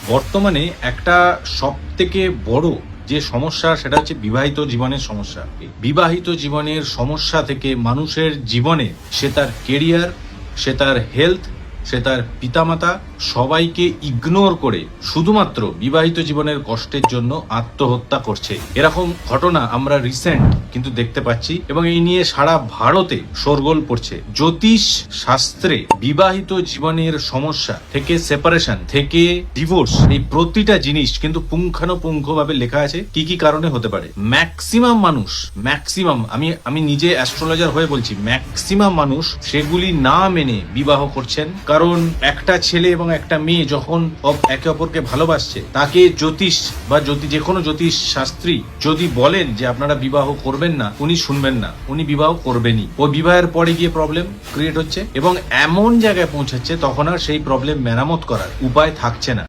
বর্তমানে একটা সব থেকে বড় যে সমস্যা সেটা হচ্ছে বিবাহিত জীবনের সমস্যা। বিবাহিত জীবনের সমস্যা থেকে মানুষের জীবনে সে তার কেরিয়ার, সে তার হেলথ, সে তার পিতামাতা সবাইকে ইগনোর করে শুধুমাত্র বিবাহিত জীবনের কষ্টের জন্য আত্মহত্যা করছে। এরকম ঘটনা আমরা রিসেন্ট কিন্তু দেখতে পাচ্ছি এবং এই নিয়ে সারা ভারতে শোরগোল পড়ছে। জ্যোতিষ শাস্ত্রে বিবাহিত জীবনের সমস্যা থেকে সেপারেশন থেকে ডিভোর্স এই প্রতিটা জিনিস কিন্তু পুঙ্খানুপুঙ্খভাবে লেখা আছে কি কি কারণে হতে পারে। ম্যাক্সিমাম মানুষ আমি নিজে অ্যাস্ট্রোলজার হয়ে বলছি, ম্যাক্সিমাম মানুষ সেগুলি না মেনে বিবাহ করছেন। কারণ একটা ছেলে এবং একটা মেয়ে যখন একে অপরকে ভালোবাসছে, তাকে জ্যোতিষ বা যে কোনো জ্যোতিষ শাস্ত্রী যদি বলেন যে আপনারা বিবাহ করবেন না, উনি শুনবেন না, উনি বিবাহ করবেনই। ও বিবাহের পরে গিয়ে প্রবলেম ক্রিয়েট হচ্ছে এবং এমন জায়গায় পৌঁছাচ্ছে তখন আর সেই প্রবলেম মেরামত করার উপায় থাকছে না।